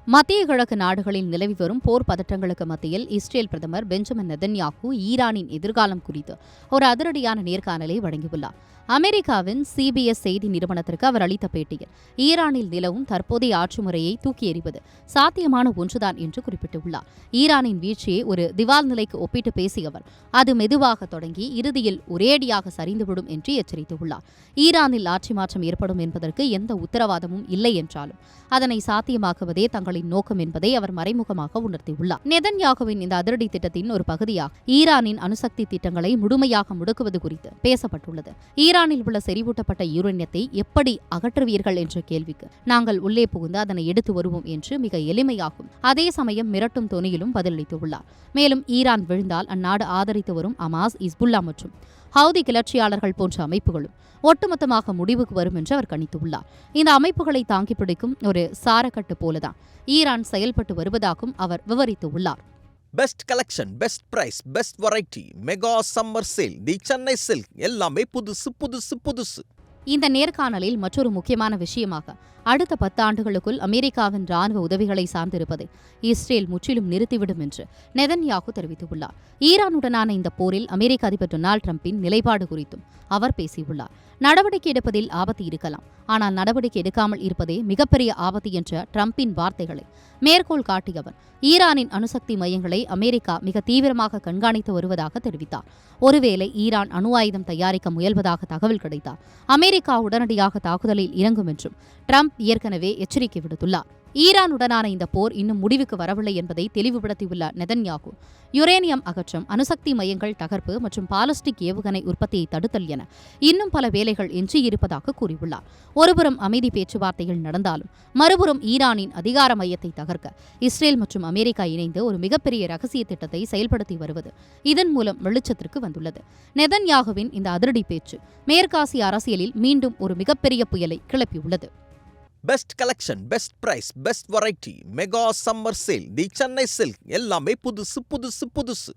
மத்திய கிழக்கு நாடுகளில் நிலவி வரும் போர் பதற்றங்களுக்கு மத்தியில் இஸ்ரேல் பிரதமர் பெஞ்சமின் நெதன்யாகு ஈரானின் எதிர்காலம் குறித்து ஒரு அதிரடியான நேர்காணலை வழங்கியுள்ளார். அமெரிக்காவின் CBS செய்தி நிறுவனத்திற்கு அவர் அளித்த பேட்டியில் ஈரானில் நிலவும் தற்போதைய ஆட்சி முறையை தூக்கி எறிவது சாத்தியமான ஒன்றுதான் என்று குறிப்பிட்டுள்ளார். ஈரானின் வீழ்ச்சியை ஒரு திவால் நிலைக்கு ஒப்பிட்டு பேசிய அவர் அது மெதுவாக தொடங்கி இறுதியில் ஒரேடியாக சரிந்துவிடும் என்று எச்சரித்துள்ளார். ஈரானில் ஆட்சி மாற்றம் ஏற்படும் என்பதற்கு எந்த உத்தரவாதமும் இல்லை என்றாலும் அதனை சாத்தியமாக்குவதே தங்களின் நோக்கம் என்பதை அவர் மறைமுகமாக உணர்த்தியுள்ளார். நெதன்யாகுவின் இந்த அதிரடி திட்டத்தின் ஒரு பகுதியாக ஈரானின் அணுசக்தி திட்டங்களை முழுமையாக முடக்குவது குறித்து பேசப்பட்டுள்ளது. ஈரானில் உள்ள செறிவூட்டப்பட்ட யுரேனியத்தை எப்படி அகற்றுவீர்கள் என்ற கேள்விக்கு நாங்கள் உள்ளே புகுந்து அதனை எடுத்து வருவோம் என்று மிக எளிமையாகும் அதே சமயம் மிரட்டும் தொனியிலும் பதிலளித்துள்ளார். மேலும் ஈரான் விழுந்தால் அந்நாடு ஆதரித்து வரும் அமாஸ், இஸ்புல்லா மற்றும் ஹவுதி கிளர்ச்சியாளர்கள் போன்ற அமைப்புகளும் ஒட்டுமொத்தமாக முடிவுக்கு வரும் என்று அவர் கணித்துள்ளார். இந்த அமைப்புகளை தாங்கி பிடிக்கும் ஒரு சாரக்கட்டு போலதான் ஈரான் செயல்பட்டு வருவதாகவும் அவர் விவரித்துள்ளார். Best collection, best price, best variety, mega summer sale, the Chennai silk, எல்லாமே புதுசு புதுசு புதுசு. இந்த நேர்காணலில் மற்றொரு முக்கியமான விஷயமாக அடுத்த 10 ஆண்டுகளுக்குள் அமெரிக்காவின் ராணுவ உதவிகளை சார்ந்திருப்பதை இஸ்ரேல் முற்றிலும் நிறுத்திவிடும் என்று நெதன்யாகு தெரிவித்துள்ளார். ஈரானுடனான இந்த போரில் அமெரிக்க அதிபர் டொனால்டு டிரம்பின் நிலைப்பாடு குறித்தும் அவர் பேசியுள்ளார். நடவடிக்கை எடுப்பதில் ஆபத்து இருக்கலாம், ஆனால் நடவடிக்கை எடுக்காமல் இருப்பதே மிகப்பெரிய ஆபத்து என்ற டிரம்பின் வார்த்தைகளை மேற்கோள் காட்டிய அவர் ஈரானின் அணுசக்தி மையங்களை அமெரிக்கா மிக தீவிரமாக கண்காணித்து வருவதாக தெரிவித்தார். ஒருவேளை ஈரான் அணு ஆயுதம் தயாரிக்க முயல்வதாக தகவல் கிடைத்தால் அமெரிக்கா உடனடியாக தாக்குதலில் இறங்கும் என்றும் டிரம்ப் ஏற்கனவே எச்சரிக்கை விடுத்துள்ளார். ஈரானுடனான இந்த போர் இன்னும் முடிவுக்கு வரவில்லை என்பதை தெளிவுபடுத்தியுள்ள நெதன்யாகு யுரேனியம் அகற்றம், அணுசக்தி மையங்கள் தகர்ப்பு மற்றும் பாலிஸ்டிக் ஏவுகணை உற்பத்தியை தடுத்தல் என இன்னும் பல வேலைகள் எஞ்சியிருப்பதாக கூறியுள்ளார். ஒருபுறம் அமைதி பேச்சுவார்த்தைகள் நடந்தாலும் மறுபுறம் ஈரானின் அதிகார மையத்தை தகர்க்க இஸ்ரேல் மற்றும் அமெரிக்கா இணைந்து ஒரு மிகப்பெரிய ரகசிய திட்டத்தை செயல்படுத்தி வருவது இதன் மூலம் வெளிச்சத்திற்கு வந்துள்ளது. நெதன்யாகுவின் இந்த அதிரடி பேச்சு மேற்காசிய அரசியலில் மீண்டும் ஒரு மிகப்பெரிய புயலை கிளப்பியுள்ளது. Best collection, best price, best variety, mega summer sale, the Chennai silk, எல்லாமே புதுசு புதுசு புதுசு.